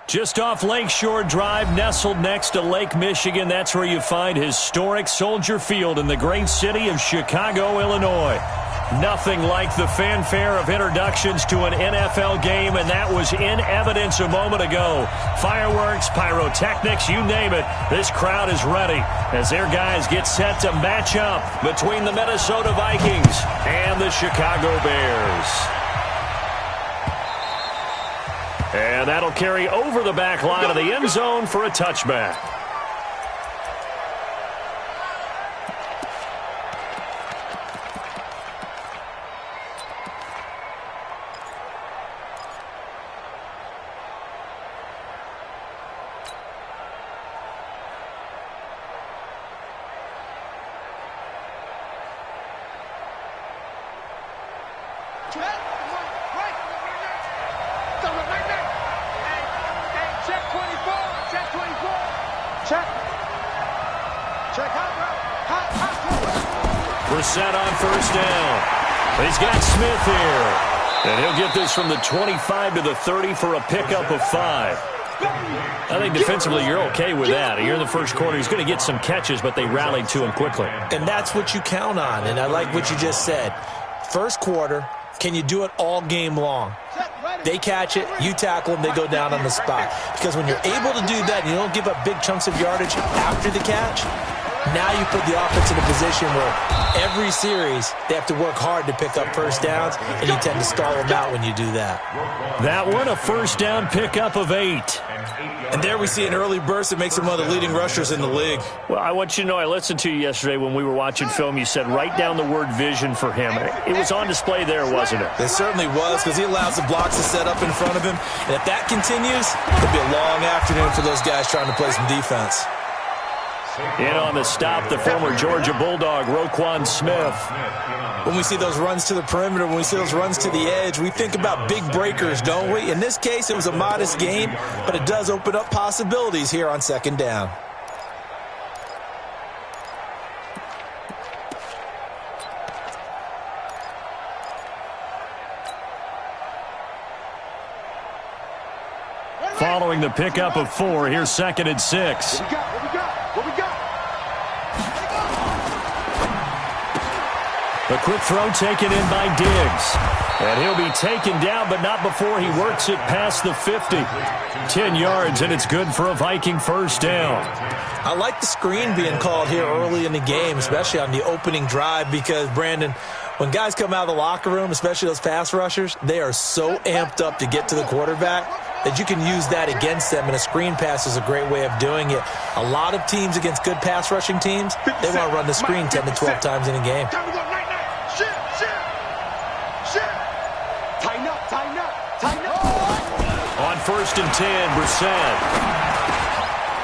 Just off Lakeshore Drive, nestled next to Lake Michigan, that's where you find historic Soldier Field in the great city of Chicago, Illinois. Nothing like the fanfare of introductions to an NFL game, and that was in evidence a moment ago. Fireworks, pyrotechnics, you name it. This crowd is ready as their guys get set to match up between the Minnesota Vikings and the Chicago Bears. And that'll carry over the back line of the end zone for a touchback. Set on first down. He's got Smith here. And he'll get this from the 25 to the 30 for a pickup of 5. I think defensively you're okay with that. Here in the first quarter, he's going to get some catches, but they rallied to him quickly. And that's what you count on, and I like what you just said. First quarter, can you do it all game long? They catch it, you tackle them, they go down on the spot. Because when you're able to do that and you don't give up big chunks of yardage after the catch, now you put the offense in a position where every series they have to work hard to pick up first downs, and you tend to stall them out when you do that. That one, a first down pickup of 8. And there we see an early burst that makes him one of the leading rushers in the league. Well, I want you to know I listened to you yesterday when we were watching film. You said write down the word vision for him. It was on display there, wasn't it? It certainly was, because he allows the blocks to set up in front of him. And if that continues, it'll be a long afternoon for those guys trying to play some defense. In on the stop, the former Georgia Bulldog, Roquan Smith. When we see those runs to the perimeter, when we see those runs to the edge, we think about big breakers, don't we? In this case, it was a modest game, but it does open up possibilities here on second down. Following the pickup of 4, here's 2nd and 6. The quick throw taken in by Diggs. And he'll be taken down, but not before he works it past the 50. 10 yards, and it's good for a Viking first down. I like the screen being called here early in the game, especially on the opening drive, because, Brandon, when guys come out of the locker room, especially those pass rushers, they are so amped up to get to the quarterback that you can use that against them, and a screen pass is a great way of doing it. A lot of teams against good pass rushing teams, they want to run the screen 10 to 12 times in a game. On 1st and 10, Brissett.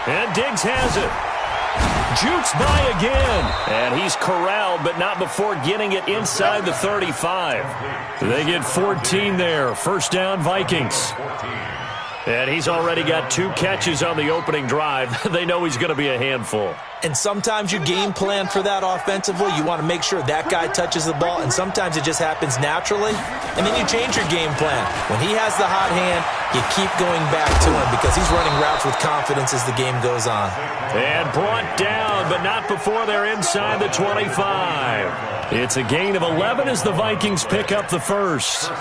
And Diggs has it. Jukes by again. And he's corralled, but not before getting it inside the 35. They get 14 there. First down, Vikings. And he's already got 2 catches on the opening drive. They know he's going to be a handful. And sometimes you game plan for that offensively. You want to make sure that guy touches the ball, and sometimes it just happens naturally. And then you change your game plan. When he has the hot hand, you keep going back to him because he's running routes with confidence as the game goes on. And brought down, but not before they're inside the 25. It's a gain of 11 as the Vikings pick up the first.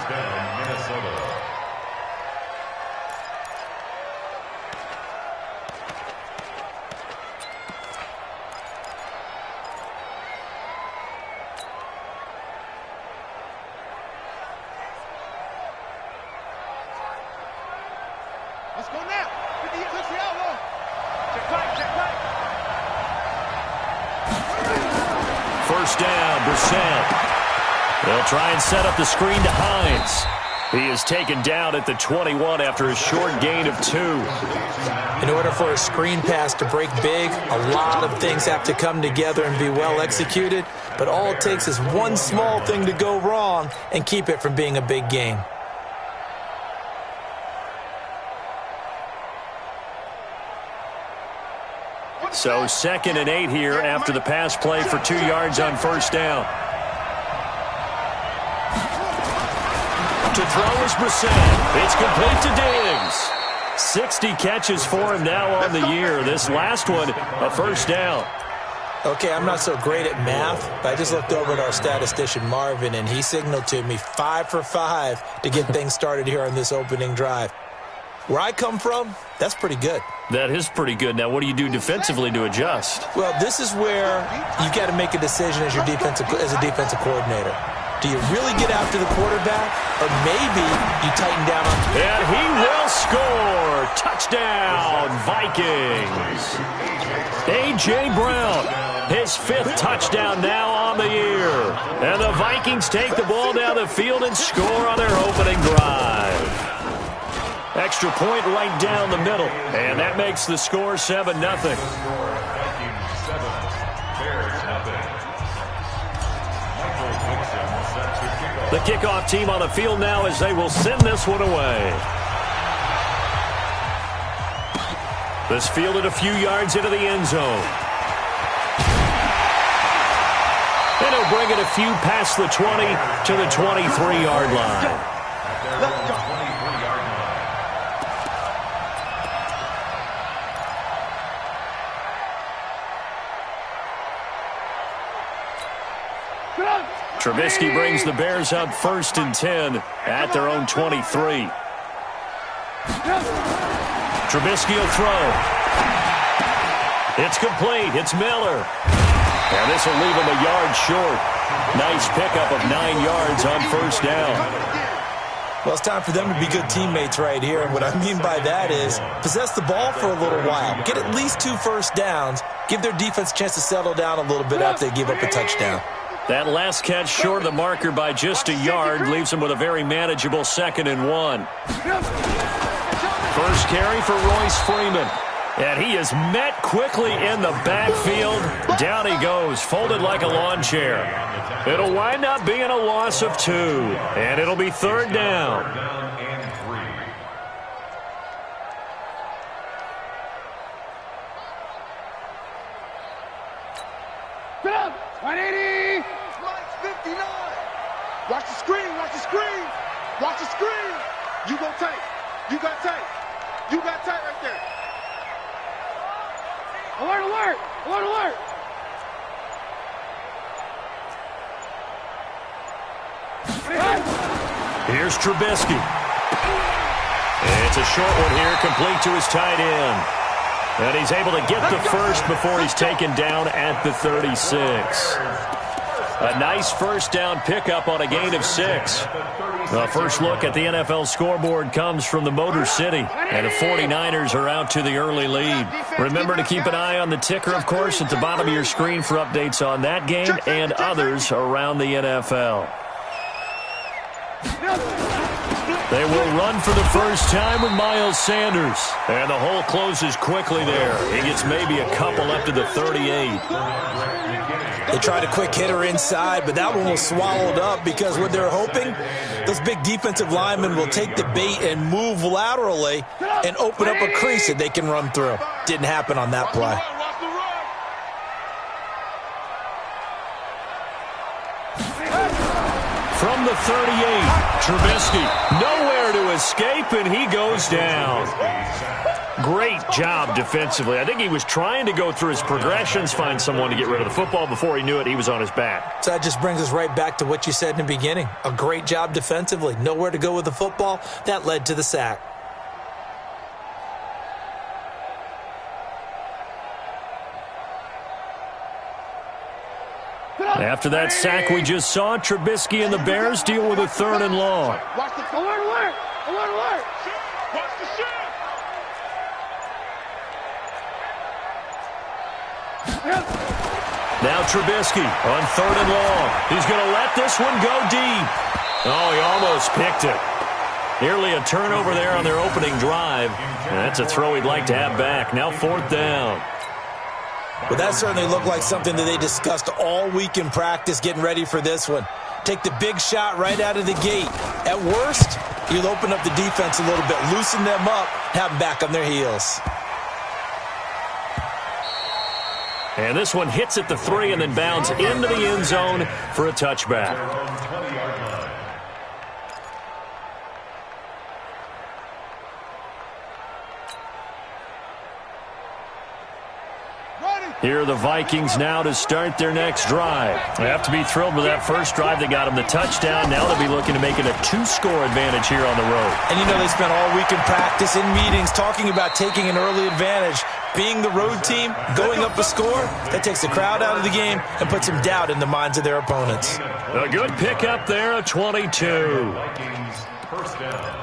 First down, Brissett. They'll try and set up the screen to Hines. He is taken down at the 21 after a short gain of 2. In order for a screen pass to break big, a lot of things have to come together and be well executed, but all it takes is one small thing to go wrong and keep it from being a big game. So 2nd and 8 here after the pass play for 2 yards on first down. To throw is Brissett. It's complete to Diggs. 60 catches for him now on the year. This last one, a first down. Okay, I'm not so great at math, but I just looked over at our statistician, Marvin, and he signaled to me 5 for 5 to get things started here on this opening drive. Where I come from, that's pretty good. That is pretty good. Now, what do you do defensively to adjust? Well, this is where you've got to make a decision as a defensive coordinator. Do you really get after the quarterback, or maybe you tighten down on... And he will score! Touchdown, Vikings! A.J. Brown, his 5th touchdown now on the year. And the Vikings take the ball down the field and score on their opening drive. Extra point right down the middle. And that makes the score 7-0. The kickoff team on the field now as they will send this one away. This fielded a few yards into the end zone. And he'll bring it a few past the 20 to the 23-yard line. Trubisky brings the Bears up 1st and 10 at their own 23. Trubisky will throw. It's complete. It's Miller. And this will leave him a yard short. Nice pickup of 9 yards on first down. Well, it's time for them to be good teammates right here. And what I mean by that is possess the ball for a little while. Get at least 2 first downs. Give their defense a chance to settle down a little bit after they give up a touchdown. That last catch short of the marker by just a yard leaves him with a very manageable 2nd and 1. First carry for Royce Freeman. And he is met quickly in the backfield. Down he goes, folded like a lawn chair. It'll wind up being a loss of 2. And it'll be 3rd down. Get up! 180! 59! Watch the screen! Watch the screen! Watch the screen! You go tight! You got tight! You got tight right there! Alert! Alert! Alert! Alert! Here's Trubisky. It's a short one here, complete to his tight end. And he's able to get the first before he's taken down at the 36. A nice first down pickup on a gain of 6. The first look at the NFL scoreboard comes from the Motor City, and the 49ers are out to the early lead. Remember to keep an eye on the ticker, of course, at the bottom of your screen for updates on that game and others around the NFL. They will run for the first time with Miles Sanders. And the hole closes quickly there. He gets maybe a couple up to the 38. They tried a quick hitter inside, but that one was swallowed up because what they're hoping, those big defensive linemen will take the bait and move laterally and open up a crease that they can run through. Didn't happen on that play. From the 38, Trubisky nowhere to escape, and he goes down. Great job defensively. I think he was trying to go through his progressions, find someone to get rid of the football. Before he knew it, he was on his back. So that just brings us right back to what you said in the beginning. A great job defensively. Nowhere to go with the football. That led to the sack. After that sack we just saw, Trubisky and the Bears deal with a 3rd and long. Watch the alert, alert! Alert, alert! Watch the shot! Now Trubisky on 3rd and long. He's going to let this one go deep. Oh, he almost picked it. Nearly a turnover there on their opening drive. And that's a throw he'd like to have back. Now 4th down. Well, that certainly looked like something that they discussed all week in practice getting ready for this one. Take the big shot right out of the gate. At worst, you'll open up the defense a little bit, loosen them up, have them back on their heels. And this one hits at the 3 and then bounds into the end zone for a touchback. Here are the Vikings now to start their next drive. They have to be thrilled with that first drive. They got them the touchdown. Now they'll be looking to make it a 2-score advantage here on the road. And you know they spent all week in practice, in meetings, talking about taking an early advantage. Being the road team, going up a score, that takes the crowd out of the game and puts some doubt in the minds of their opponents. A good pickup there, a 22. Vikings first down.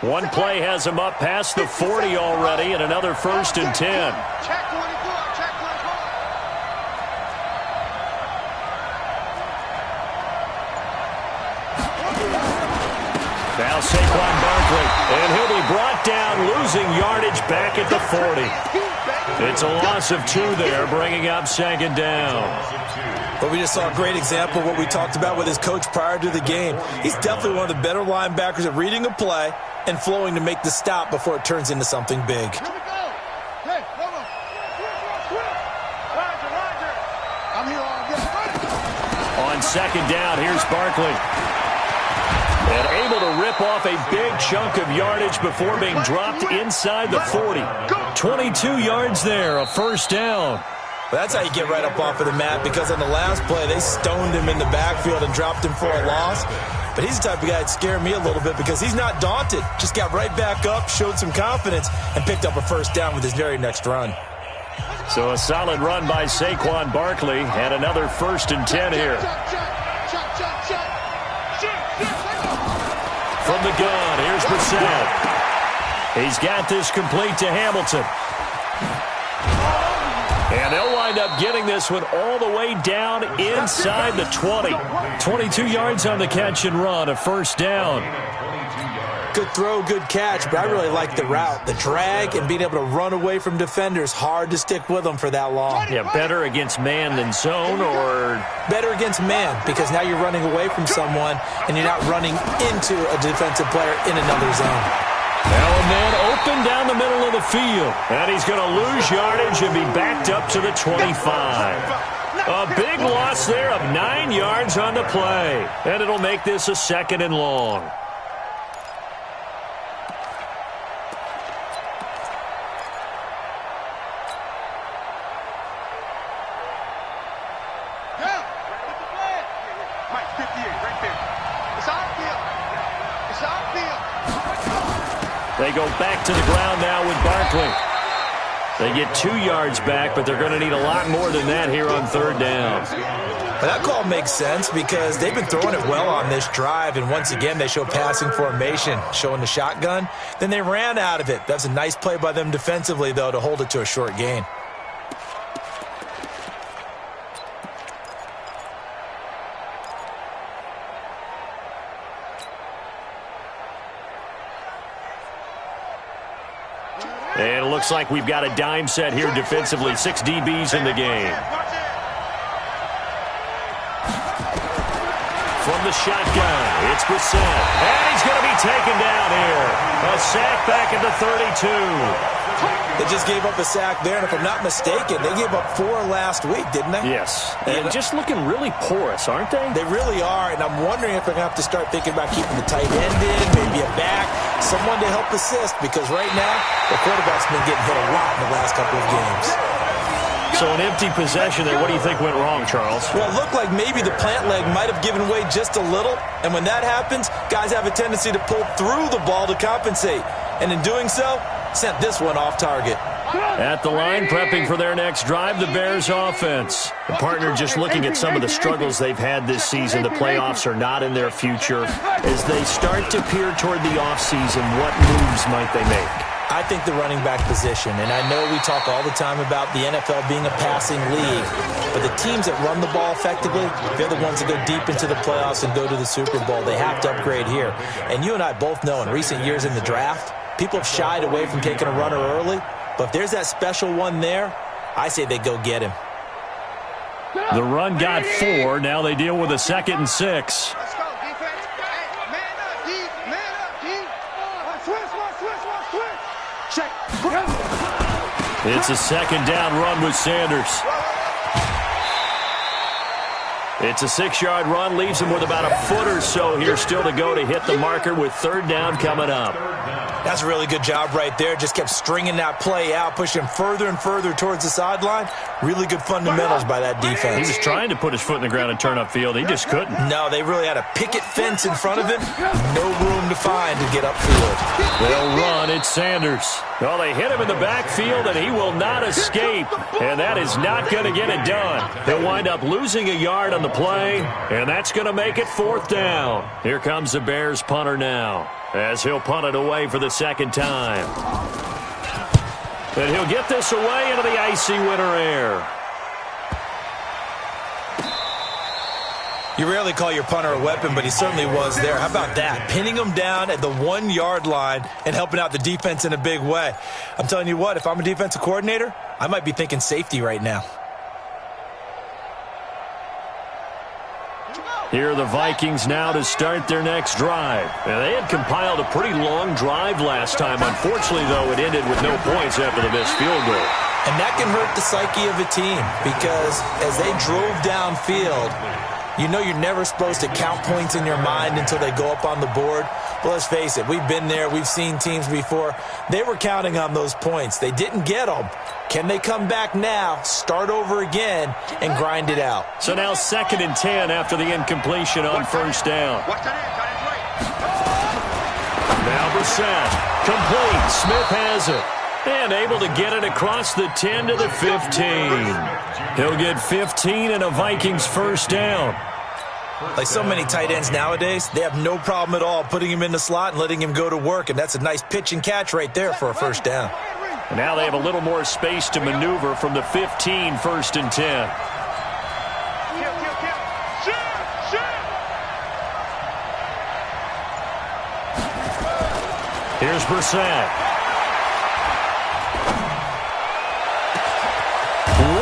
One play has him up past the 40 already, and another 1st and 10. Now Saquon Barkley, and he'll be brought down, losing yardage back at the 40. It's a loss of 2 there, bringing up 2nd down. But we just saw a great example of what we talked about with his coach prior to the game. He's definitely one of the better linebackers at reading a play and flowing to make the stop before it turns into something big. Here we go. Hey, hold on. Roger. I'm here all day. On 2nd down, here's Barkley. And able to rip off a big chunk of yardage before being dropped inside the 40. 22 yards there, a 1st down. But that's how you get right up off of the mat, because on the last play, they stoned him in the backfield and dropped him for a loss. But he's the type of guy that scared me a little bit because he's not daunted. Just got right back up, showed some confidence, and picked up a 1st down with his very next run. So a solid run by Saquon Barkley, and another 1st and 10 here. From the gun, here's Brissett. He's got this complete to Hamilton. And they'll wind up getting this one all the way down inside the 20. 22 yards on the catch and run, a 1st down. Good throw, good catch, but I really like the route. The drag and being able to run away from defenders, hard to stick with them for that long. Yeah, better against man than zone, or? Better against man, because now you're running away from someone and you're not running into a defensive player in another zone. Now a man open down the middle of the field. And he's going to lose yardage and be backed up to the 25. A big loss there of 9 yards on the play. And it'll make this a 2nd and long. They go back to the ground now with Barkley. They get 2 yards back, but they're going to need a lot more than that here on 3rd down. But that call makes sense because they've been throwing it well on this drive, and once again they show passing formation, showing the shotgun. Then they ran out of it. That's a nice play by them defensively, though, to hold it to a short gain. And it looks like we've got a dime set here defensively. 6 DBs in the game. From the shotgun, it's Brissett. And he's going to be taken down here. A sack back at the 32. They just gave up a sack there, and if I'm not mistaken, they gave up 4 last week, didn't they? Yes. And just looking really porous, aren't they? They really are, and I'm wondering if they're going to have to start thinking about keeping the tight end in, maybe a back, someone to help assist, because right now, the quarterback's been getting hit a lot in the last couple of games. So an empty possession there. What do you think went wrong, Charles? Well, it looked like maybe the plant leg might have given way just a little, and when that happens, guys have a tendency to pull through the ball to compensate, and in doing so, sent this one off target. At the line, prepping for their next drive, the Bears offense. The partner just looking at some of the struggles they've had this season. The playoffs are not in their future. As they start to peer toward the offseason, what moves might they make? I think the running back position, and I know we talk all the time about the NFL being a passing league, but the teams that run the ball effectively, they're the ones that go deep into the playoffs and go to the Super Bowl. They have to upgrade here. And you and I both know in recent years in the draft, people have shied away from taking a runner early, but if there's that special one there, I say they go get him. The run got 4. Now they deal with a 2nd and 6. Let's go, defense. Hey, man up, D. Man up, D. Switch. Check. It's a 2nd down run with Sanders. It's a 6-yard run, leaves him with about a foot or so here still to go to hit the marker with third down coming up. That's a really good job right there. Just kept stringing that play out, pushing him further and further towards the sideline. Really good fundamentals by that defense. He was trying to put his foot in the ground and turn upfield. He just couldn't. No, they really had a picket fence in front of him. No room to find to get upfield. They'll run. It's Sanders. Well, they hit him in the backfield, and he will not escape. And that is not going to get it done. He'll wind up losing a yard on the play, and that's going to make it fourth down. Here comes the Bears punter now, as he'll punt it away for the second time. And he'll get this away into the icy winter air. You rarely call your punter a weapon, but he certainly was there. How about that? Pinning him down at the 1-yard line and helping out the defense in a big way. I'm telling you what, if I'm a defensive coordinator, I might be thinking safety right now. Here are the Vikings now to start their next drive. And they had compiled a pretty long drive last time. Unfortunately, though, it ended with no points after the missed field goal. And that can hurt the psyche of a team because as they drove downfield, you know you're never supposed to count points in your mind until they go up on the board. But let's face it, we've been there. We've seen teams before. They were counting on those points. They didn't get them. Can they come back now, start over again, and grind it out? So now 2nd and 10 after the incompletion on first down. Now Brissett. Complete. Smith has it. And able to get it across the 10 to the 15. He'll get 15 and a Vikings first down. Like so many tight ends nowadays, they have no problem at all putting him in the slot and letting him go to work. And that's a nice pitch and catch right there for a first down. And now they have a little more space to maneuver from the 15, 1st and 10. Here's Brissett.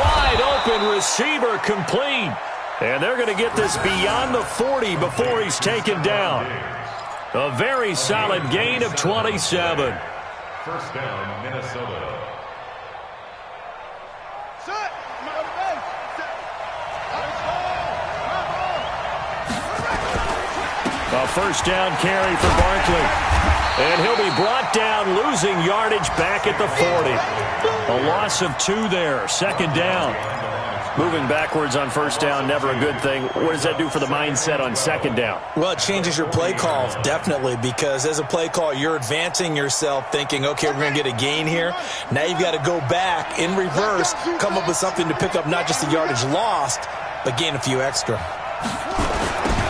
Wide open receiver complete. And they're going to get this beyond the 40 before he's taken down. A very solid gain of 27. First down, Minnesota. A first down carry for Barkley. And he'll be brought down, losing yardage back at the 40. A loss of 2 there, 2nd down. Moving backwards on first down, never a good thing. What does that do for the mindset on 2nd down? Well, it changes your play call, definitely, because as a play call, you're advancing yourself thinking, okay, we're going to get a gain here. Now you've got to go back in reverse, come up with something to pick up not just the yardage lost, but gain a few extra.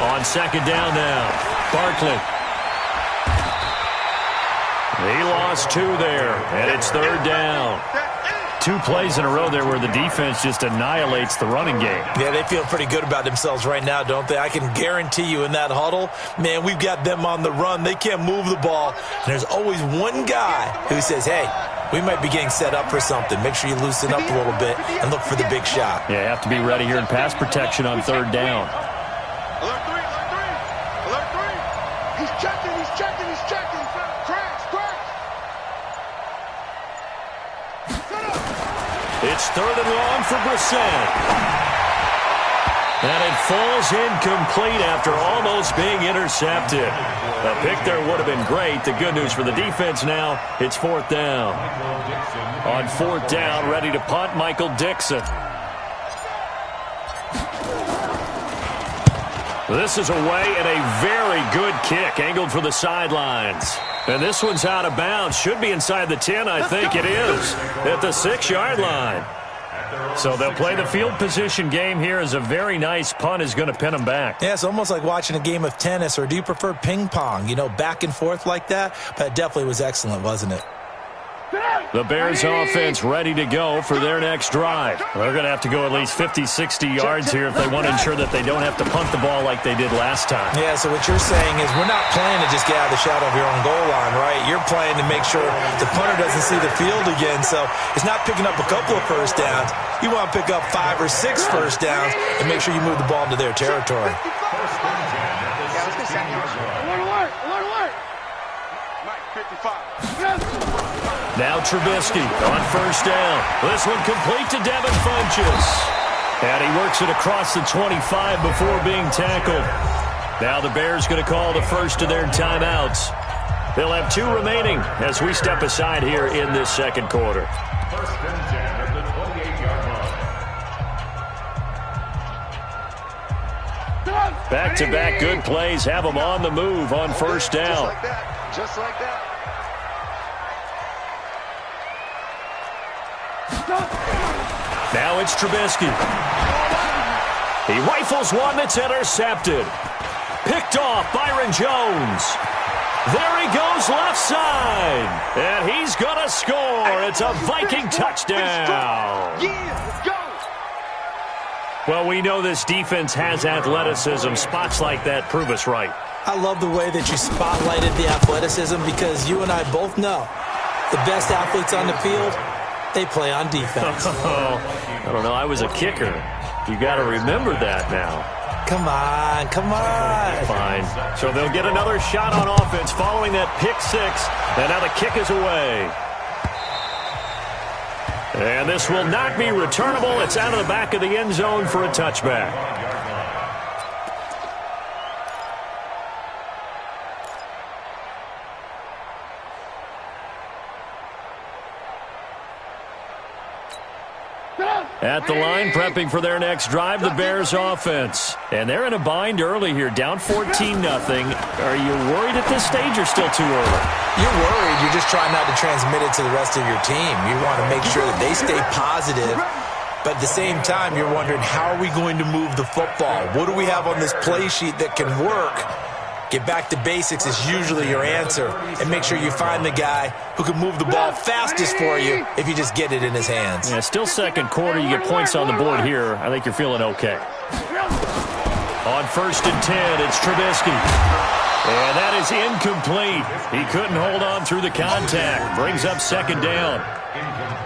On 2nd down now, Barkley. He lost 2 there, and it's 3rd down. 2 plays in a row there where the defense just annihilates the running game. Yeah, they feel pretty good about themselves right now, don't they? I can guarantee you in that huddle, man, we've got them on the run. They can't move the ball. And there's always one guy who says, hey, we might be getting set up for something. Make sure you loosen up a little bit and look for the big shot. Yeah, you have to be ready here in pass protection on 3rd down. Alert 3, alert 3. Alert 3. He's checking, he's checking, he's checking. Cracks, cracks. It's 3rd and long for Brissett. And it falls incomplete after almost being intercepted. A pick there would have been great. The good news for the defense now, it's 4th down. On 4th down, ready to punt, Michael Dixon. This is away and a very good kick, angled for the sidelines. And this one's out of bounds. Should be inside the 10, I think it is, at the 6-yard line. So they'll play the field position game here as a very nice punt is going to pin them back. Yeah, it's almost like watching a game of tennis, or do you prefer ping pong? You know, back and forth like that? But it definitely was excellent, wasn't it? The Bears offense ready to go for their next drive. They're going to have to go at least 50, 60 yards here if they want to ensure that they don't have to punt the ball like they did last time. Yeah, so what you're saying is we're not playing to just get out of the shadow of your own goal line, right? You're playing to make sure the punter doesn't see the field again. So it's not picking up a couple of first downs. You want to pick up 5 or 6 first downs and make sure you move the ball into their territory. Alert, alert. Mike, 55. Now Trubisky on first down. This one complete to Devin Funchess. And he works it across the 25 before being tackled. Now the Bears going to call the first of their timeouts. They'll have 2 remaining as we step aside here in this second quarter. First and 10 at the 28-yard line. Back-to-back good plays have them on the move on first down. Just like that. Just like that. Now it's Trubisky. He rifles one that's intercepted. Picked off Byron Jones. There he goes left side. And he's going to score. It's a Viking touchdown. Yeah, let's go. Well, we know this defense has athleticism. Spots like that prove us right. I love the way that you spotlighted the athleticism because you and I both know the best athletes on the field, they play on defense. I don't know. I was a kicker. You got to remember that now. Come on, come on. Fine. So they'll get another shot on offense following that pick 6. And now the kick is away. And this will not be returnable. It's out of the back of the end zone for a touchback. At the line, prepping for their next drive, the Bears offense. And they're in a bind early here, down 14-0. Are you worried at this stage or still too early? You're worried. You're just trying not to transmit it to the rest of your team. You want to make sure that they stay positive. But at the same time, you're wondering, how are we going to move the football? What do we have on this play sheet that can work? Get back to basics is usually your answer. And make sure you find the guy who can move the ball fastest for you if you just get it in his hands. Yeah, still second quarter. You get points on the board here. I think you're feeling okay. On first and 10, it's Trubisky. And that is incomplete. He couldn't hold on through the contact. Brings up second down.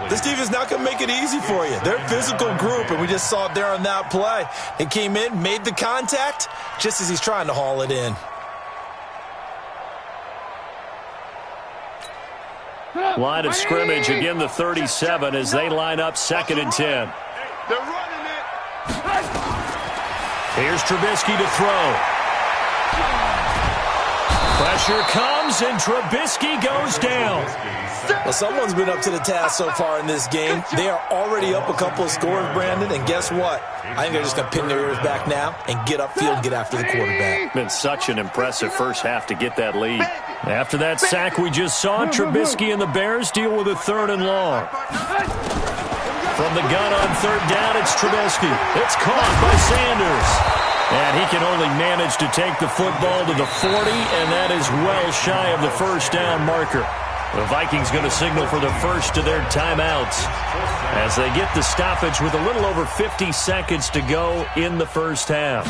This defense is not going to make it easy for you. They're a physical group, and we just saw it there on that play. He came in, made the contact, just as he's trying to haul it in. Line of scrimmage, again the 37 as they line up second and 10. They're running it. Here's Trubisky to throw. Pressure comes, and Trubisky goes down. Well, someone's been up to the task so far in this game. They are already up a couple of scores, Brandon, and guess what? I think they're just going to pin their ears back now and get upfield and get after the quarterback. Been such an impressive first half to get that lead. After that sack we just saw, Trubisky and the Bears deal with a 3rd and long. From the gun on 3rd down, it's Trubisky. It's caught by Sanders. And he can only manage to take the football to the 40, and that is well shy of the first down marker. The Vikings going to signal for the first of their timeouts as they get the stoppage with a little over 50 seconds to go in the first half.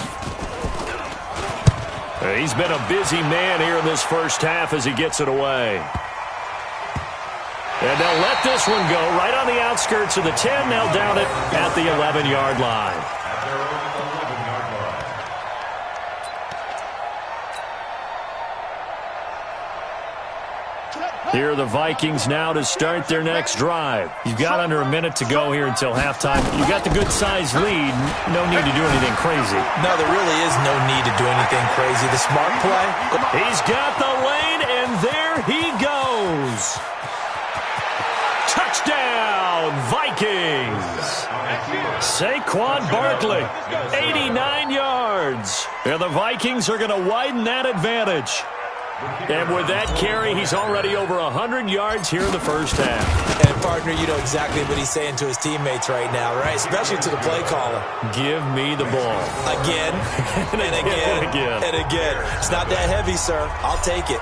He's been a busy man here in this first half as he gets it away. And they'll let this one go right on the outskirts of the 10. They'll down it at the 11-yard line. Here are the Vikings now to start their next drive. You've got under a minute to go here until halftime. You got the good-sized lead. No need to do anything crazy. No, there really is no need to do anything crazy. The smart play. He's got the lane, and there he goes. Touchdown, Vikings. Saquon Barkley, 89 yards. And the Vikings are going to widen that advantage. And with that carry, he's already over 100 yards here in the first half. And, partner, you know exactly what he's saying to his teammates right now, right? Especially to the play caller. Give me the ball. Again, and again, and again. It's not that heavy, sir. I'll take it.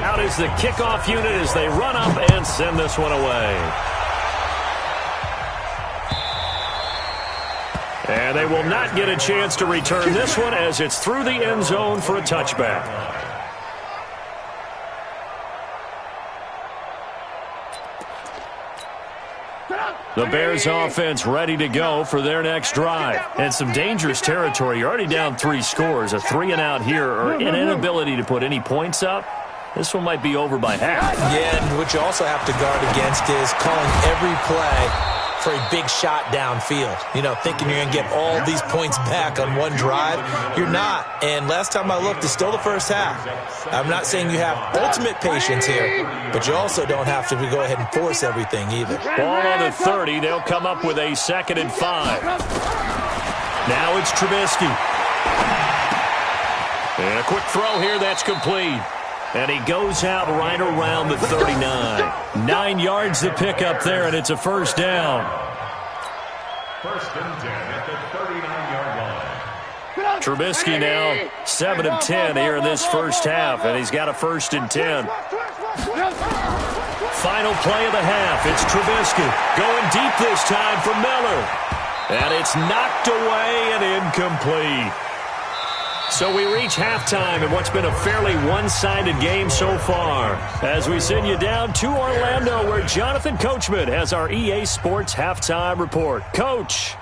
Out is the kickoff unit as they run up and send this one away. And they will not get a chance to return this one as it's through the end zone for a touchback. The Bears offense ready to go for their next drive. And some dangerous territory. You're already down 3 scores. A 3-and-out here or an inability to put any points up. This one might be over by half. Yeah, and what you also have to guard against is calling every play for a big shot downfield. You know, thinking you're going to get all these points back on one drive. You're not. And last time I looked, it's still the first half. I'm not saying you have ultimate patience here, but you also don't have to go ahead and force everything either. Ball on the 30. They'll come up with a 2nd and 5. Now it's Trubisky. And a quick throw here. That's complete. And he goes out right around the 39. 9 yards to pick up there, and it's a first down. 1st and 10 at the 39-yard line. Trubisky now 7 of 10 here in this first half, and he's got a 1st and 10. Final play of the half. It's Trubisky going deep this time for Miller. And it's knocked away and incomplete. So we reach halftime in what's been a fairly one-sided game so far, as we send you down to Orlando, where Jonathan Coachman has our EA Sports Halftime Report. Coach.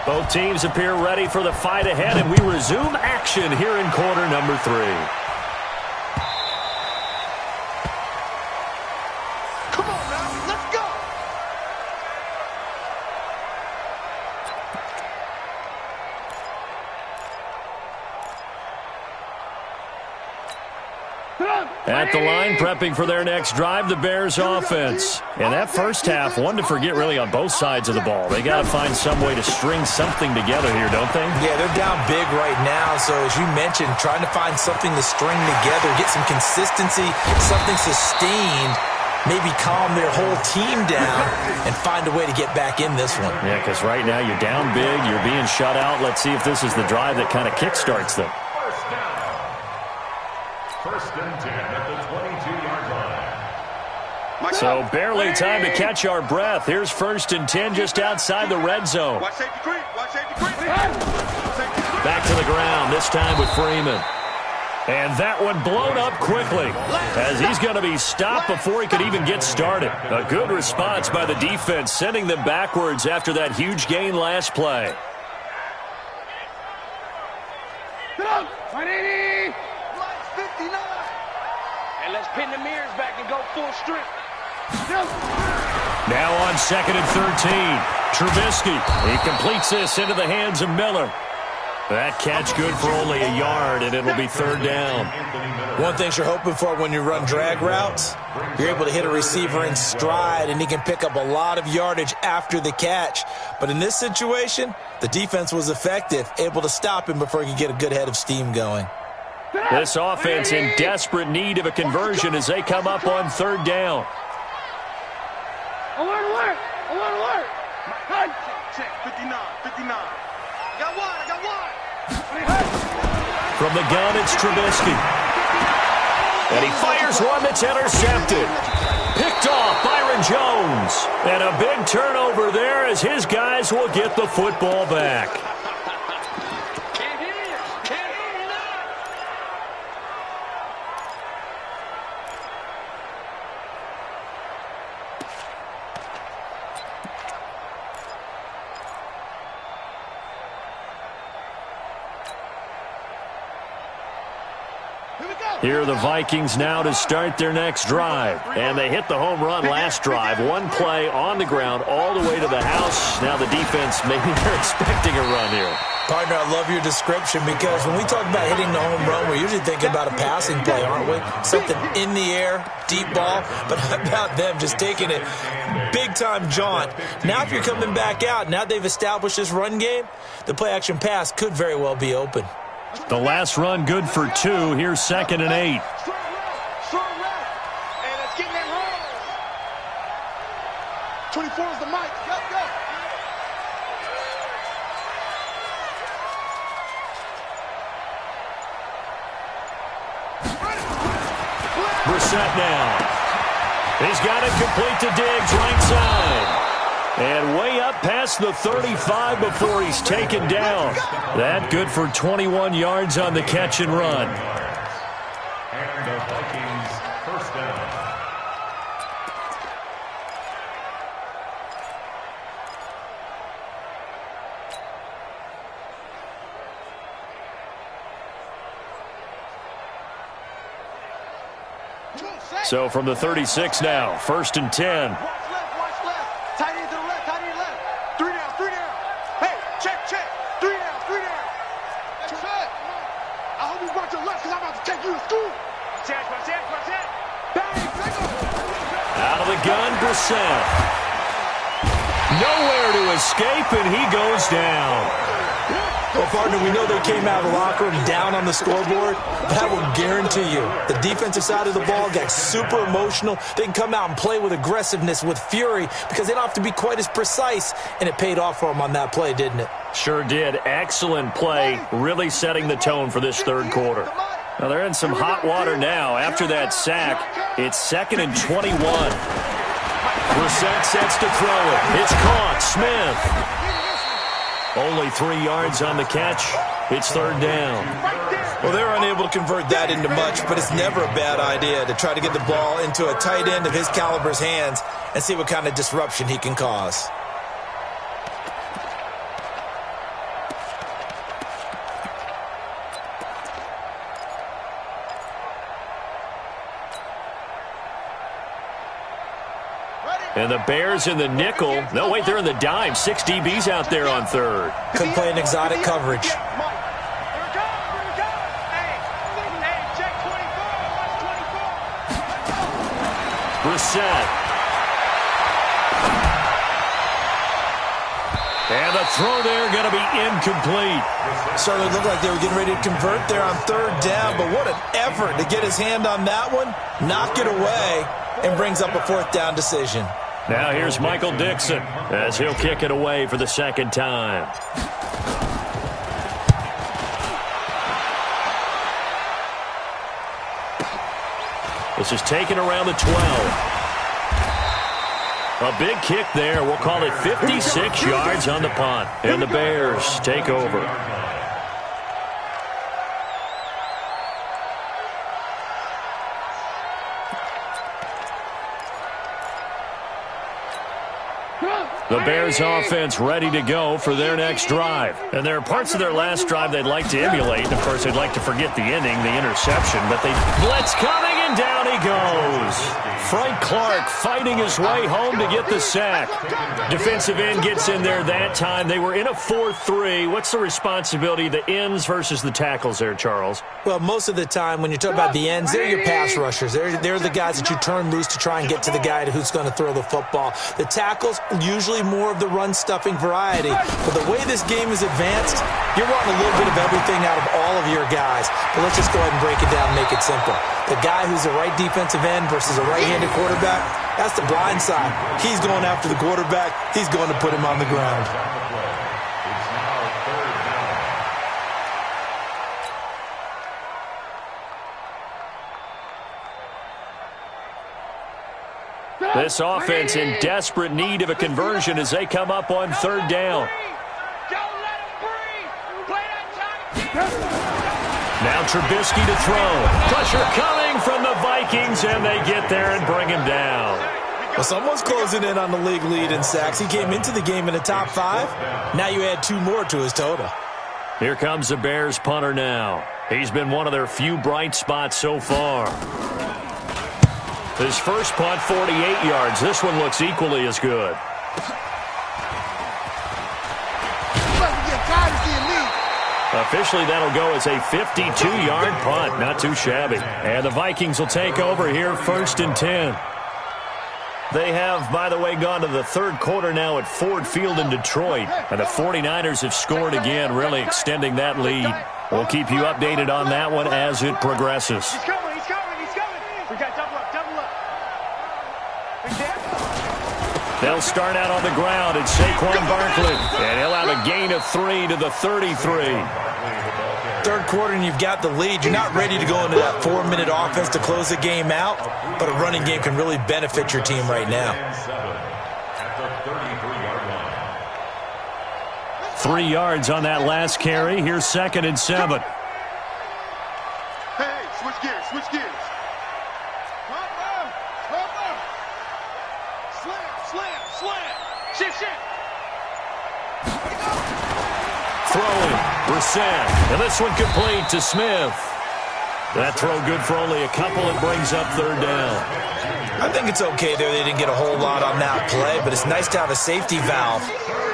Both teams appear ready for the fight ahead, and we resume action here in quarter number 3. Come on now, let's go. At the line, prepping for their next drive, the Bears offense. And that first half, one to forget really on both sides of the ball. They got to find some way to string something together here, don't they? Yeah, they're down big right now. So as you mentioned, trying to find something to string together, get some consistency, something sustained, maybe calm their whole team down and find a way to get back in this one. Yeah, because right now you're down big, you're being shut out. Let's see if this is the drive that kind of kickstarts them. 1st and 10 at the 22-yard line. So barely time to catch our breath. Here's 1st and 10 just outside the red zone. Watch safety creep. Watch safety creep. Back to the ground, this time with Freeman. And that one blown up quickly, as he's going to be stopped before he could even get started. A good response by the defense, sending them backwards after that huge gain last play. 180. 59. And let's pin the mirrors back and go full strip. Now on 2nd and 13. Trubisky. He completes this into the hands of Miller. That catch good for only a yard, and it'll be 3rd down. One thing you're hoping for when you run drag routes, you're able to hit a receiver in stride, and he can pick up a lot of yardage after the catch. But in this situation, the defense was effective, able to stop him before he could get a good head of steam going. This offense in desperate need of a conversion as they come up on 3rd down. Alert, alert! Alert, alert! Check, 59, 59. Got one, I got one! From the gun, it's Trubisky. And he fires one that's intercepted. Picked off Byron Jones. And a big turnover there as his guys will get the football back. Here are the Vikings now to start their next drive. And they hit the home run last drive. One play on the ground all the way to the house. Now the defense, maybe they're expecting a run here. Partner, I love your description because when we talk about hitting the home run, we're usually thinking about a passing play, aren't we? Something in the air, deep ball. But how about them just taking it big-time jaunt? Now if you're coming back out, now they've established this run game, the play-action pass could very well be open. The last run good for 2. Here's 2nd and 8. Short route. And it's getting that home. 24 is the mic. Go, go. Brissett now. He's got it complete to Diggs, right side. And way up past the 35 before he's taken down. That good for 21 yards on the catch and run. The Vikings first down. So from the 36 now, 1st and 10. Watch left. Tight end to the left, tight end left. 3 down. Hey, check. 3 down. That's it. I hope you watch your left because I'm about to take you to school. Watch that. Bang, Out of the gun, Brissett. Nowhere to escape, and he goes down. Well, partner, we know they came out of the locker room down on the scoreboard. That will guarantee you the defensive side of the ball got super emotional. They can come out and play with aggressiveness, with fury, because they don't have to be quite as precise, and it paid off for them on that play, didn't it? Sure did. Excellent play, really setting the tone for this third quarter. Now, they're in some hot water now. After that sack, it's 2nd and 21. Brissett sets to throw it. It's caught. Smith. Only 3 yards on the catch. It's 3rd down. Well, they were unable to convert that into much, but it's never a bad idea to try to get the ball into a tight end of his caliber's hands and see what kind of disruption he can cause. And the Bears in the nickel. No, wait, they're in the dime. 6 DBs out there on 3rd. Could play an exotic coverage. Brissett. And the throw there going to be incomplete. Certainly looked like they were getting ready to convert there on 3rd down, but what an effort to get his hand on that one, knock it away, and brings up a 4th down decision. Now here's Michael Dixon as he'll kick it away for the 2nd time. This is taken around the 12. A big kick there. We'll call it 56 yards on the punt. And the Bears take over. The Bears offense ready to go for their next drive. And there are parts of their last drive they'd like to emulate. And, of course, they'd like to forget the inning, the interception. But they blitz coming, and down he goes. Frank Clark fighting his way home to get the sack. Defensive end gets in there that time. They were in a 4-3. What's the responsibility of the ends versus the tackles there, Charles? Well, most of the time when you talk about the ends, they're your pass rushers. They're the guys that you turn loose to try and get to the guy who's going to throw the football. The tackles, usually more of the run-stuffing variety. But the way this game is advanced, you're wanting a little bit of everything out of all of your guys. But let's just go ahead and break it down and make it simple. The guy who's a right defensive end versus a right-handed quarterback, that's the blind side. He's going after the quarterback. He's going to put him on the ground. This offense in desperate need of a conversion as they come up on 3rd down. Now Trubisky to throw. Pressure coming from the Vikings, and they get there and bring him down. Well, someone's closing in on the league lead in sacks. He came into the game in the top 5. Now you add 2 more to his total. Here comes the Bears punter now. He's been one of their few bright spots so far. His first punt, 48 yards. This one looks equally as good. Officially, that'll go as a 52-yard punt. Not too shabby. And the Vikings will take over here, 1st and 10. They have, by the way, gone to the 3rd quarter now at Ford Field in Detroit. And the 49ers have scored again, really extending that lead. We'll keep you updated on that one as it progresses. He's coming. We got double up. They'll start out on the ground. It's Saquon Barkley. And he'll have a gain of 3 to the 33. 3rd quarter and you've got the lead. You're not ready to go into that 4-minute offense to close the game out, but a running game can really benefit your team right now. 3 yards on that last carry. Here's 2nd and 7. Hey, switch gears. Brissett, and this one complete to Smith. That throw good for only a couple. It brings up third down. I think it's okay there. They didn't get a whole lot on that play, but it's nice to have a safety valve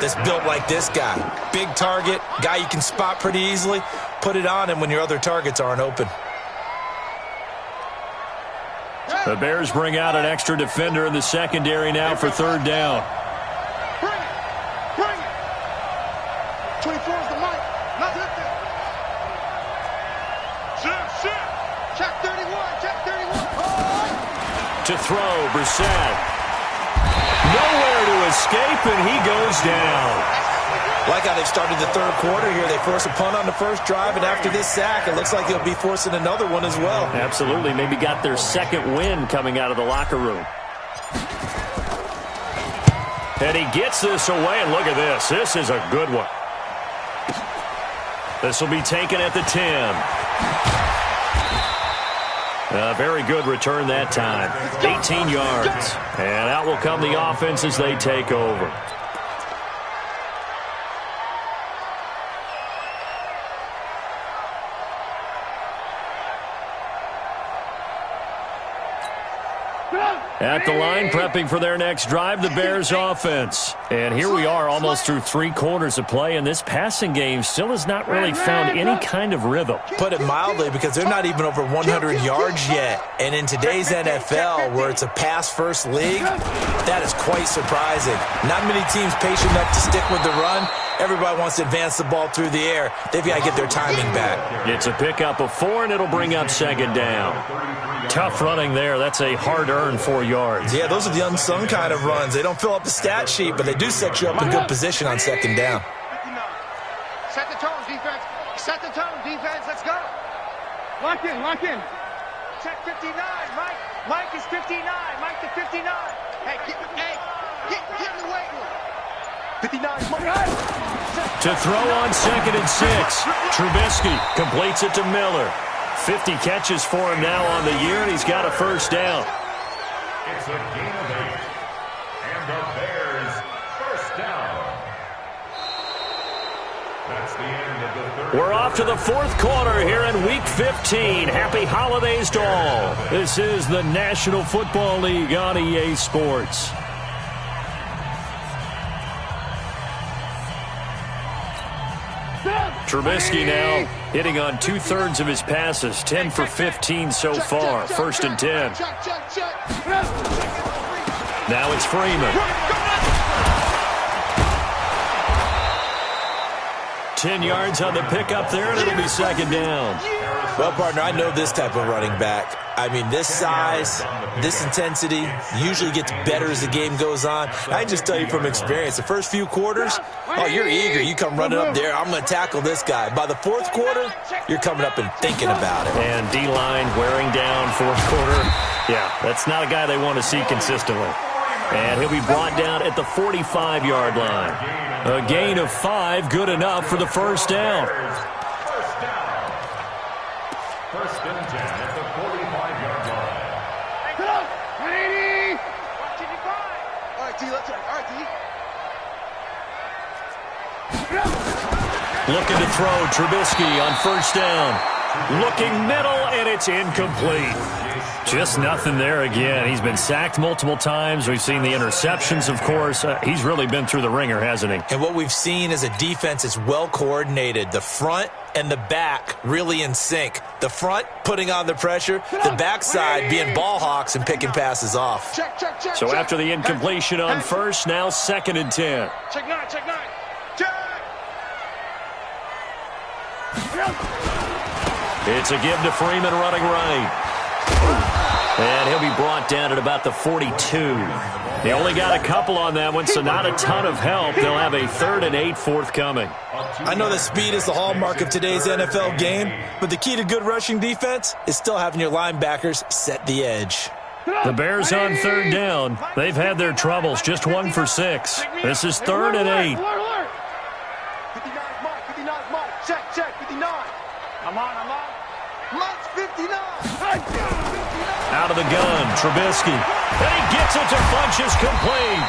that's built like this guy. Big target, guy you can spot pretty easily. Put it on him when your other targets aren't open. The Bears bring out an extra defender in the secondary now for third down. Bring it. Bring it. 24 is the mic. Not hit there. Shit. Check 31. Check 31. To throw, Brissett. Nowhere to escape, and he goes down. Like how they've started the third quarter here. They force a punt on the first drive, and after this sack, it looks like they'll be forcing another one as well. Absolutely. Maybe got their second win coming out of the locker room. And he gets this away, and look at this. This is a good one. This will be taken at the 10. A very good return that time. 18 yards. And out will come the offense as they take over. At the line, prepping for their next drive, the Bears offense. And here we are almost through 3 quarters of play, and this passing game still has not really found any kind of rhythm. Put it mildly, because they're not even over 100 yards yet. And in today's NFL, where it's a pass-first league, that is quite surprising. Not many teams patient enough to stick with the run. Everybody wants to advance the ball through the air. They've got to get their timing back. It's a pickup of 4, and it'll bring up second down. Tough running there. That's a hard-earned 4 yards. Yeah, those are the unsung kind of runs. They don't fill up the stat sheet, but they do set you up in good position on second down. Set the tone, defense. Set the tone, defense. Let's go. Lock in. Check 59, Mike. Mike is 59. Mike to 59. Hey, get in the weight room. 59, Mike. To throw on 2nd and 6. Trubisky completes it to Miller. 50 catches for him now on the year, and he's got a first down. It's a gain of 8. And the Bears first down. That's the end of the third. We're off to the 4th quarter here in Week 15. Happy holidays to all. This is the National Football League on EA Sports. Trubisky now hitting on 2/3 of his passes, 10 for 15 so far. 1st and 10. Now it's Freeman. 10 yards on the pickup there, and it'll be second down. Well, partner, I know this type of running back. I mean, this size, this intensity usually gets better as the game goes on. I can just tell you from experience, the first few quarters, oh, you're eager. You come running up there, I'm going to tackle this guy. By the 4th quarter, you're coming up and thinking about it. And D-line wearing down 4th quarter. Yeah, that's not a guy they want to see consistently. And he'll be brought down at the 45-yard line. A gain of 5, good enough for the first down. First and 10 at the 45-yard line. Get up! 180! All right, D, let's go. All right, D. Looking to throw, Trubisky on first down. Looking middle, and it's incomplete. Just nothing there again. He's been sacked multiple times. We've seen the interceptions, of course. He's really been through the ringer, hasn't he? And what we've seen is a defense that's well coordinated. The front and the back really in sync. The front putting on the pressure, the backside being ball hawks and picking passes off. Check. So after the incompletion on first, now 2nd and 10. Check 9. Check. It's a give to Freeman running right. And he'll be brought down at about the 42. They only got a couple on that one, so not a ton of help. They'll have a 3rd and 8 forthcoming. I know that speed is the hallmark of today's NFL game, but the key to good rushing defense is still having your linebackers set the edge. The Bears on 3rd down. They've had their troubles, just 1 for 6. This is 3rd and 8. 59 Mike. Check. 59. I'm on. Mike's 59. Out of the gun, Trubisky. And he gets it to Funches complete.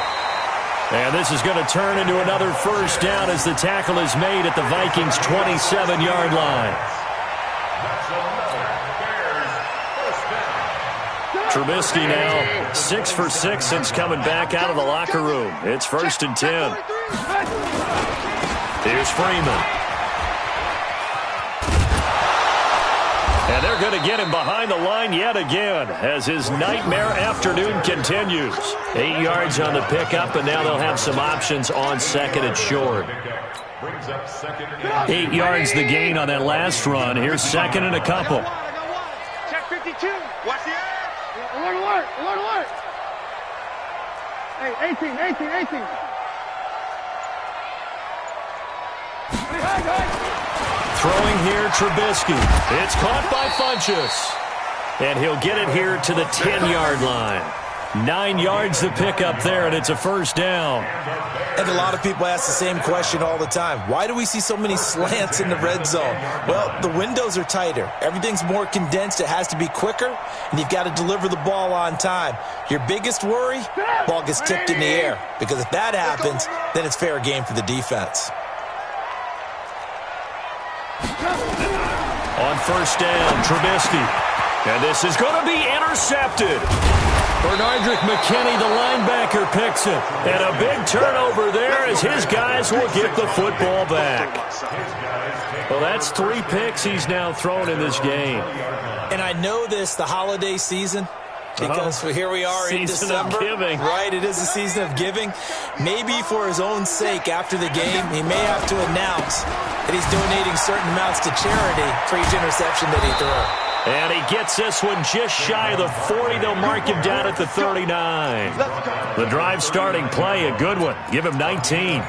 And this is going to turn into another first down as the tackle is made at the Vikings' 27-yard line. Trubisky now 6 for 6 since coming back out of the locker room. It's 1st and 10. Here's Freeman. And they're going to get him behind the line yet again as his nightmare afternoon continues. 8 yards on the pickup, and now they'll have some options on 2nd and short. 8 yards the gain on that last run. Here's 2nd and a couple. Check 52. Watch the air. Alert, alert, alert, alert. Hey, 18. Throwing here, Trubisky. It's caught by Funchess. And he'll get it here to the 10-yard line. 9 yards the pickup there, and it's a first down. And a lot of people ask the same question all the time. Why do we see so many slants in the red zone? Well, the windows are tighter. Everything's more condensed. It has to be quicker, and you've got to deliver the ball on time. Your biggest worry, ball gets tipped in the air. Because if that happens, then it's fair game for the defense. On first down, Trubisky. And this is going to be intercepted. Bernardrick McKinney, the linebacker, picks it. And a big turnover there as his guys will get the football back. Well, that's 3 picks he's now thrown in this game. And I know this, the holiday season, because here we are in December. Season of giving. Right, it is a season of giving. Maybe for his own sake after the game, he may have to announce that he's donating certain amounts to charity for each interception that he threw. And he gets this one just shy of the 40. They'll mark him down at the 39. The drive starting play, a good one. Give him 19.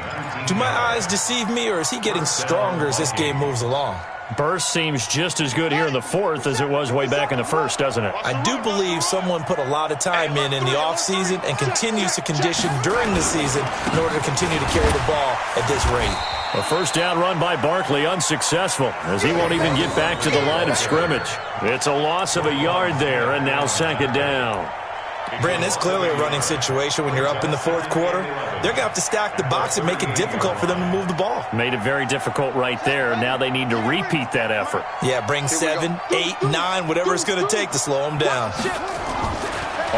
Do my eyes deceive me, or is he getting stronger as this game moves along? Burst seems just as good here in the 4th as it was way back in the 1st, doesn't it? I do believe someone put a lot of time in the offseason and continues to condition during the season in order to continue to carry the ball at this rate. A first down run by Barkley, unsuccessful, as he won't even get back to the line of scrimmage. It's a loss of a yard there, and now 2nd down. Brandon, it's clearly a running situation when you're up in the 4th quarter. They're going to have to stack the box and make it difficult for them to move the ball. Made it very difficult right there. Now they need to repeat that effort. Yeah, bring 7, 8, 9, whatever it's going to take to slow them down.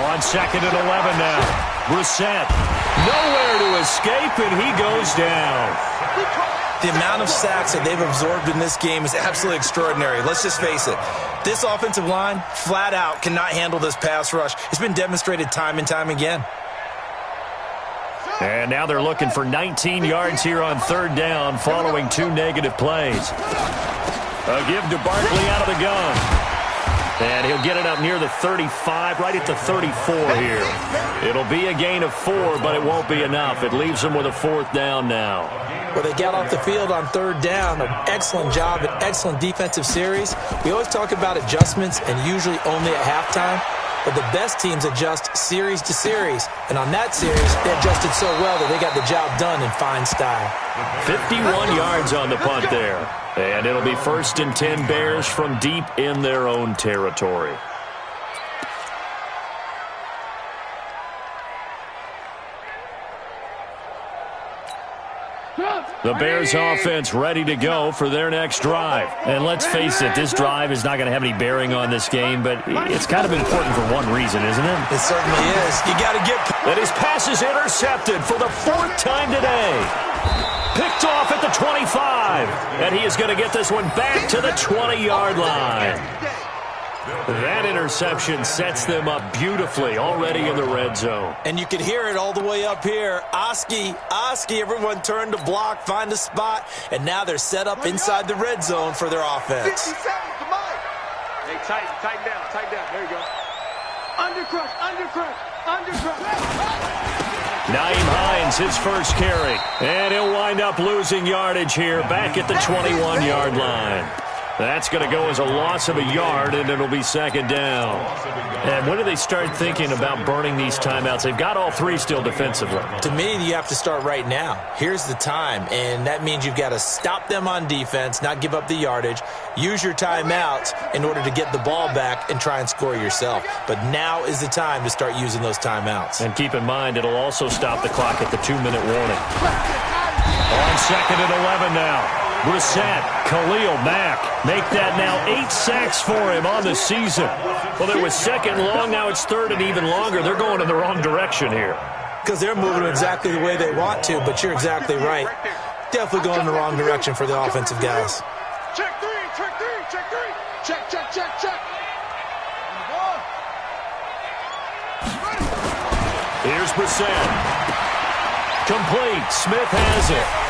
On 2nd and 11 now. Brissett, nowhere to escape, and he goes down. The amount of sacks that they've absorbed in this game is absolutely extraordinary. Let's just face it. This offensive line, flat out, cannot handle this pass rush. It's been demonstrated time and time again. And now they're looking for 19 yards here on 3rd down following 2 negative plays. A give to Barkley out of the gun. And he'll get it up near the 35, right at the 34 here. It'll be a gain of 4, but it won't be enough. It leaves them with a 4th down now. Well, they got off the field on 3rd down. An excellent job, an excellent defensive series. We always talk about adjustments and usually only at halftime. But the best teams adjust series to series. And on that series, they adjusted so well that they got the job done in fine style. 51 yards on the punt there. And it'll be 1st and 10 Bears from deep in their own territory. The Bears offense ready to go for their next drive. And let's face it, this drive is not going to have any bearing on this game, but it's kind of important for one reason, isn't it? It certainly is. You got to get... And his pass is intercepted for the 4th time today. Picked off at the 25. And he is going to get this one back to the 20-yard line. That interception sets them up beautifully already in the red zone. And you can hear it all the way up here. Oski, everyone turned to block, find a spot, and now they're set up inside the red zone for their offense. 50 seconds, come on. Hey, tighten down. There you go. Undercrush. Nyheim Hines, his first carry. And he'll wind up losing yardage here back at the 21-yard line. That's going to go as a loss of a yard, and it'll be second down. And when do they start thinking about burning these timeouts? They've got all three still defensively. To me, you have to start right now. Here's the time, and that means you've got to stop them on defense, not give up the yardage, use your timeouts in order to get the ball back and try and score yourself. But now is the time to start using those timeouts. And keep in mind, it'll also stop the clock at the 2-minute warning. On second and 11 now. Brissett, Khalil Mack, make that now 8 sacks for him on the season. Well, there was second long, now it's third and even longer. They're going in the wrong direction here. Because they're moving exactly the way they want to, but you're exactly right. Definitely going in the wrong direction for the offensive guys. Check three, check three, check three. Check, check, check, check. Here's Brissett. Complete. Smith has it.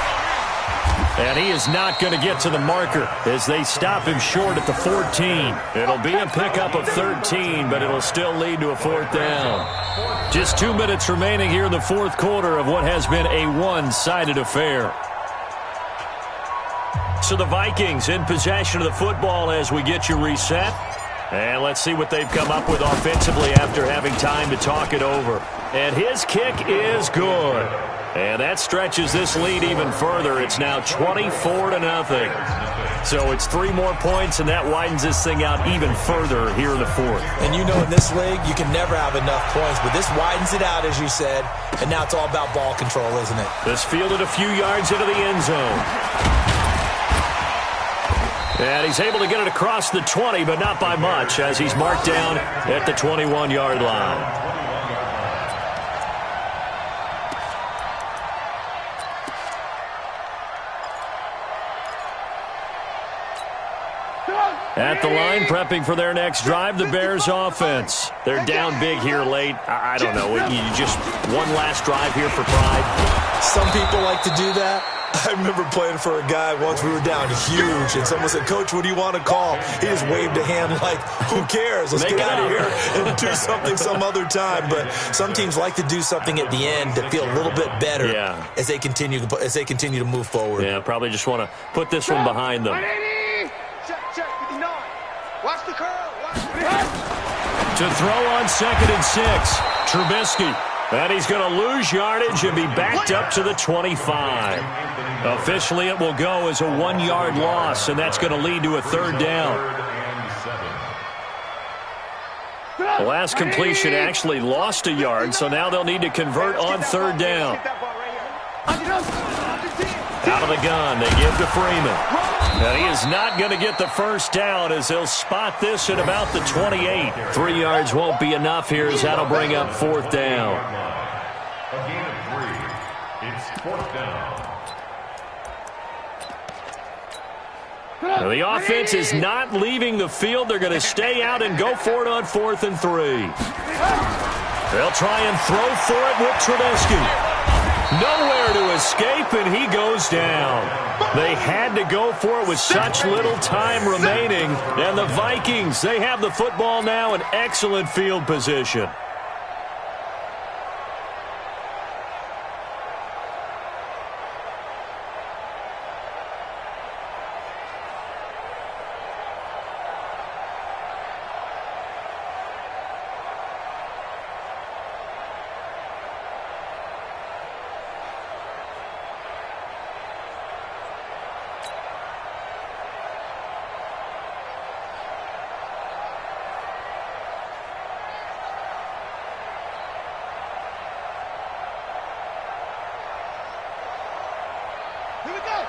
And he is not going to get to the marker as they stop him short at the 14. It'll be a pickup of 13, but it'll still lead to a fourth down. Just 2 minutes remaining here in the fourth quarter of what has been a one-sided affair. So the Vikings in possession of the football as we get you reset. And let's see what they've come up with offensively after having time to talk it over. And his kick is good. And that stretches this lead even further. It's now 24-0. So it's 3 more points, and that widens this thing out even further here in the fourth. And you know in this league, you can never have enough points, but this widens it out, as you said, and now it's all about ball control, isn't it? This fielded a few yards into the end zone. And he's able to get it across the 20, but not by much, as he's marked down at the 21-yard line. At the line, prepping for their next drive, the Bears offense. They're down big here late. I don't know. You just one last drive here for pride. Some people like to do that. I remember playing for a guy once. We were down huge, and someone said, "Coach, what do you want to call?" He just waved a hand like, who cares? Let's get out of here and do something some other time. But some teams like to do something at the end to feel a little bit better as they continue to move forward. Yeah, probably just want to put this one behind them. Check, check, 59. Watch the curl. Watch the curl. To throw on second and 6, Trubisky. And he's going to lose yardage and be backed up to the 25. Officially, it will go as a 1-yard loss, and that's going to lead to a third down. The last completion actually lost a yard, so now they'll need to convert on third down. Out of the gun, they give to Freeman. And he is not going to get the first down as they'll spot this at about the 28. 3 yards won't be enough here as that'll bring up fourth down. A gain of 3. It's fourth down. Now the offense is not leaving the field. They're going to stay out and go for it on 4th and 3. They'll try and throw for it with Trubisky. Nowhere to escape, and he goes down. They had to go for it with such little time remaining. And the Vikings, they have the football now in excellent field position.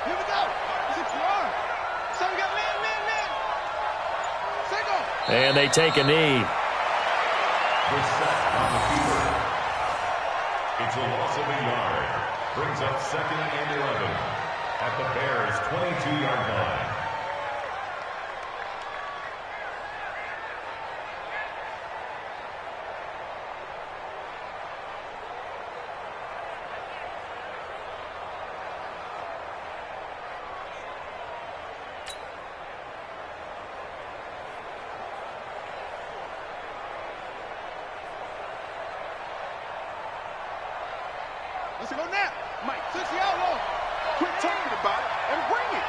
Here we go. Is it Gerard? So we got man. Single. And they take a knee. Brissett on the keeper. It's a loss of a yard. Brings up second and 11 at the Bears' 22-yard line. Let's go now. Mike, 60 outlaw. Quit talking about it and bring it.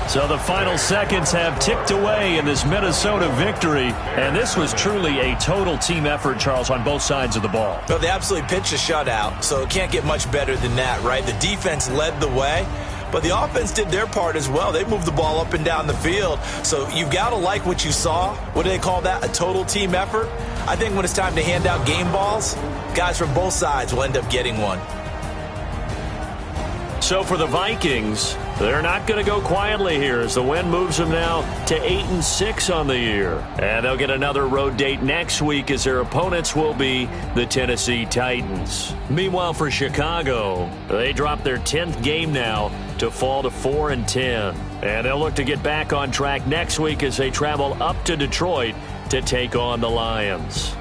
So the final seconds have ticked away in this Minnesota victory, and this was truly a total team effort, Charles, on both sides of the ball. Well, they absolutely pitched a shutout, so it can't get much better than that, right? The defense led the way, but the offense did their part as well. They moved the ball up and down the field, so you've got to like what you saw. What do they call that? A total team effort? I think when it's time to hand out game balls, guys from both sides will end up getting one. So for the Vikings, they're not going to go quietly here as the win moves them now to 8-6 on the year. And they'll get another road date next week as their opponents will be the Tennessee Titans. Meanwhile, for Chicago, they dropped their 10th game now to fall to 4-10. And they'll look to get back on track next week as they travel up to Detroit to take on the Lions.